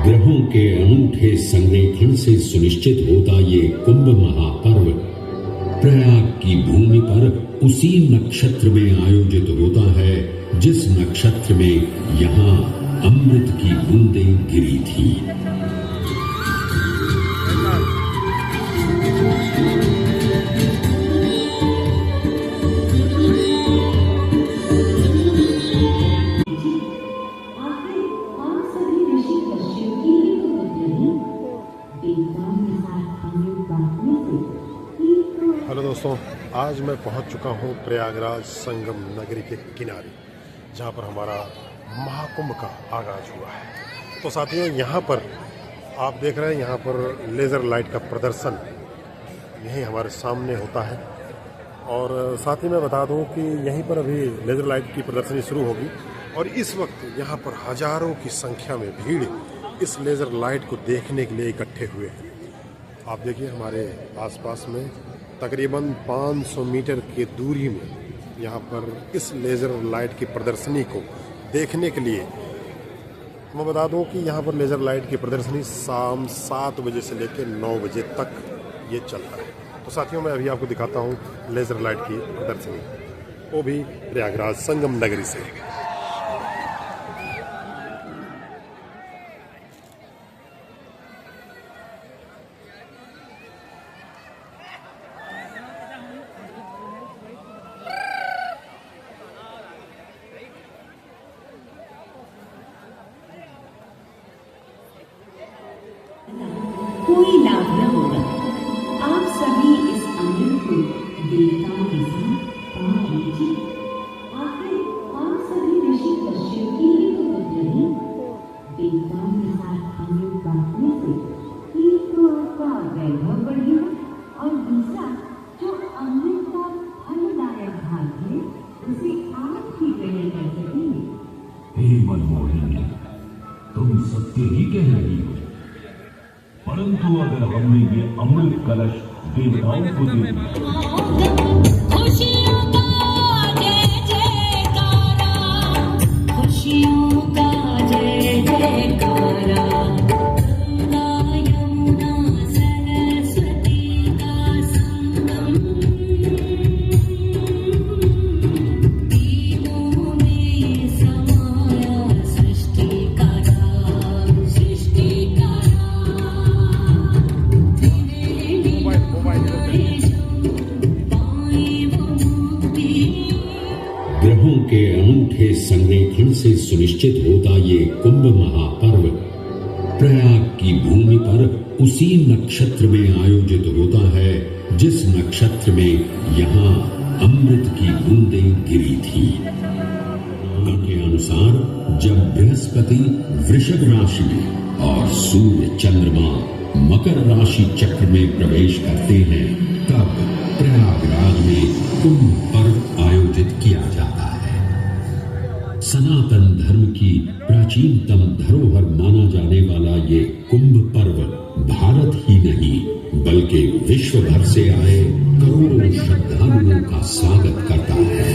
ग्रहों के अनूठे संरेखण से सुनिश्चित होता ये कुंभ महापर्व प्रयाग की भूमि पर उसी नक्षत्र में आयोजित होता है जिस नक्षत्र में यहाँ अमृत की बूंदें गिरी थी। हेलो दोस्तों, आज मैं पहुंच चुका हूं प्रयागराज संगम नगरी के किनारे, जहां पर हमारा महाकुंभ का आगाज हुआ है। तो साथियों, यहां पर आप देख रहे हैं, यहां पर लेज़र लाइट का प्रदर्शन यहीं हमारे सामने होता है। और साथ ही मैं बता दूं कि यहीं पर अभी लेज़र लाइट की प्रदर्शनी शुरू होगी और इस वक्त यहां पर हज़ारों की संख्या में भीड़ इस लेज़र लाइट को देखने के लिए इकट्ठे हुए हैं। आप देखिए, हमारे आसपास में तकरीबन 500 मीटर की दूरी में यहाँ पर इस लेज़र लाइट की प्रदर्शनी को देखने के लिए मैं बता दूं कि यहाँ पर लेज़र लाइट की प्रदर्शनी शाम 7 बजे से लेकर 9 बजे तक ये चलता है। तो साथियों, मैं अभी आपको दिखाता हूँ लेज़र लाइट की प्रदर्शनी, वो भी प्रयागराज संगम नगरी से। कोई लाभ न होगा। आप सभी इस अमृत को देवताओं के साथ बांट लीजिए। आखिर हम सभी ऋषि कश्यप के ही तो पुत्र हैं। देवताओं के साथ अमृत बांटने से एक तो आपका वैभव बढ़ेगा और दूसरा जो अमृत का फलदायक भाग है उसे आप ही ग्रहण कर सकेंगे। हे मनमोहिनी, तुम सत्य ही कह रही हो, परंतु अगर हमने ये अमृत कलश देवताओं को दे दिया, खुशियों का जय जयकारा, खुशियों का जय जयकारा, गंगा यमुना सरस्वती का संगम, तीनों में समाया सृष्टि का राज, सृष्टि का ग्रहों के अनूठे संरेखण से सुनिश्चित होता ये कुंभ महापर्व प्रयाग की भूमि पर उसी नक्षत्र में आयोजित होता है जिस नक्षत्र में यहाँ अमृत की बूंदें गिरी थी। उनके अनुसार जब बृहस्पति वृषभ राशि में और सूर्य चंद्रमा मकर राशि चक्र में प्रवेश करते हैं, तब प्रयागराज में कुंभ पर्व आयोजित किया जाता है। सनातन धर्म की प्राचीनतम धरोहर माना जाने वाला ये कुंभ पर्व भारत ही नहीं बल्कि विश्व भर से आए करोड़ों श्रद्धालुओं का स्वागत करता है।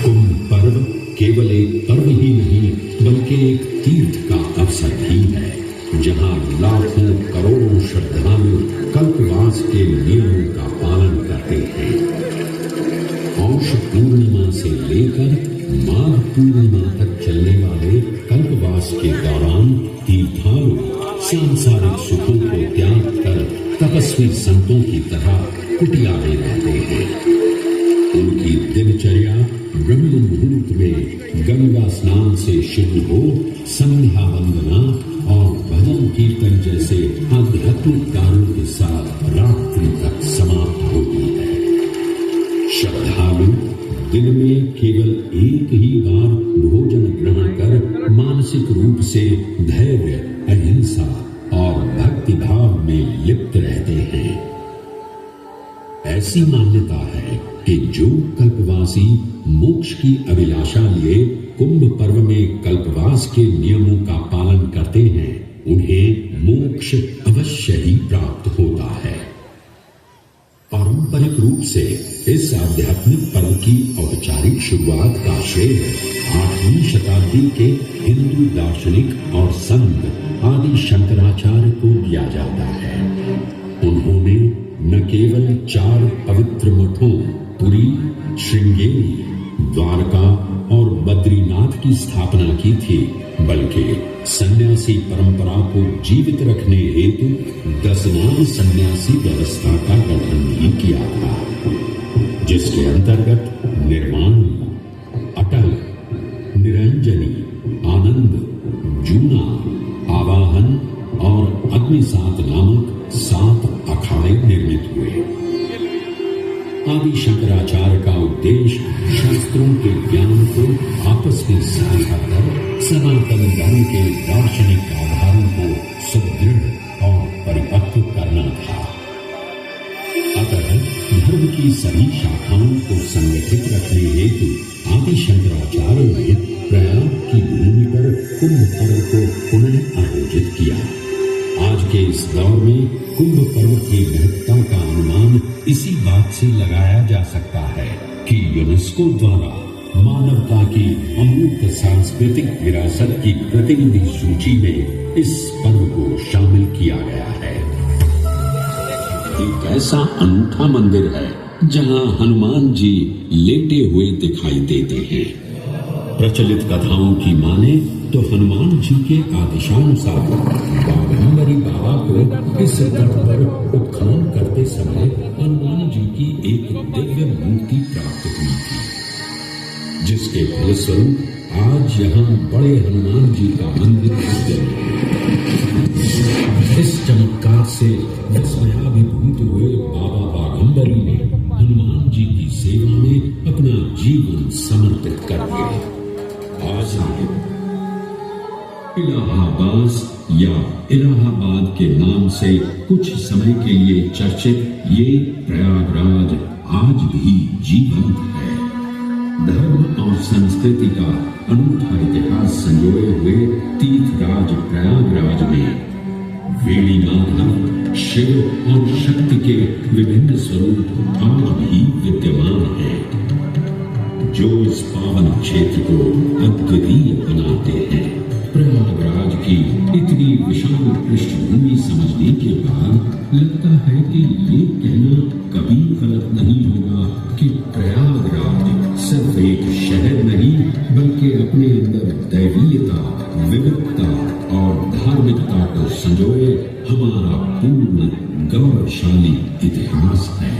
कुंभ पर्व केवल एक पर्व ही नहीं बल्कि एक तीर्थ का अवसर भी है, जहाँ लाखों करोड़ों श्रद्धालु कल्पवास के नियमों का पालन करते हैं। पौष पूर्णिमा से लेकर माघ पूर्णिमा तक चलने वाले कल्पवास के दौरान तीर्थालु सांसारिक सुखों को त्याग कर तपस्वी संतों की तरह कुटिया में रहते हैं। उनकी दिनचर्या ब्रह्म मुहूर्त में गंगा स्नान से शुरू हो संध्या वंदना और भजन कीर्तन जैसे आध्यात्मिक कार्यों के साथ रात्रि तक समाप्त होती है। श्रद्धालु दिन में केवल एक ही बार भोजन ग्रहण कर मानसिक रूप से धैर्य, अहिंसा और भक्ति भाव में लिप्त रहते हैं। ऐसी मान्यता है कि जो कल्पवासी मोक्ष की अभिलाषा लिए कुंभ पर्व में कल्पवास के नियमों का पालन करते हैं, उन्हें मोक्ष अवश्य ही प्राप्त होता है। पारंपरिक रूप से इस आध्यात्मिक पर्व की औपचारिक शुरुआत का श्रेय 8वीं शताब्दी के हिंदू दार्शनिक दार्शनिक और संत आदि शंकराचार्य को दिया जाता है। उन्होंने न केवल 4 पवित्र मठों पुरी, श्रृंगेरी, द्वारका और बद्रीनाथ की स्थापना की थी, बल्कि सन्यासी परंपरा को जीवित रखने हेतु 10 नाम सन्यासी व्यवस्था का गठन भी किया था, जिसके अंतर्गत निर्वाणी, अटल, निरंजनी, आनंद, जूना, आवाहन और अग्निसात नामक 7 अखाड़े निर्मित हुए। आदि शंकराचार्य का उद्देश्य शास्त्रों के ज्ञान को आपस में साझा कर सनातन धर्म के दार्शनिक आधारों को सुदृढ़ और परिपक्व करना था। अतः धर्म की सभी शाखाओं को संगठित रखने हेतु आदि शंकराचार्य ने प्रयाग की भूमि पर कुंभ पर्व को पुनः आयोजित किया। आज के इस दौर में कुंभ पर्व की महत्ता का अनुमान इसी बात से लगाया जा सकता है कि यूनेस्को द्वारा मानवता की अमूर्त सांस्कृतिक विरासत की प्रतिनिधि सूची में इस पर्व को शामिल किया गया है। एक ऐसा अनूठा मंदिर है जहां हनुमान जी लेटे हुए दिखाई देते हैं। प्रचलित कथाओं की माने तो हनुमान जी के आदेशानुसार बाघंबरी बाबा को इस तट पर उत्खनन करते समय हनुमान जी की एक दिव्य मूर्ति प्राप्त हुई थी, जिसके फलस्वरूप आज यहाँ बड़े हनुमान जी का मंदिर स्थित है। इस चमत्कार से विस्मयाभिभूत हुए बाबा बाघंबरी ने हनुमान जी की सेवा में अपना जीवन समर्पित कर दिया। आज इलाहाबाद या इलाहाबाद के नाम से कुछ समय के लिए चर्चित ये प्रयागराज आज भी जीवंत है। धर्म और संस्कृति का अनूठा इतिहास संजोए हुए तीर्थराज प्रयागराज में वेणी माधव, शिव और शक्ति के विभिन्न स्वरूप आज भी विद्यमान हैं, जो इस पावन क्षेत्र को अद्वितीय बनाते हैं। प्रयागराज की इतनी विशाल पृष्ठभूमि समझने के बाद लगता है कि ये कहना कभी गलत नहीं होगा कि प्रयागराज सिर्फ एक शहर नहीं, बल्कि अपने अंदर दैवीयता, विविधता और धार्मिकता को संजोए हमारा पूर्ण गौरवशाली इतिहास है।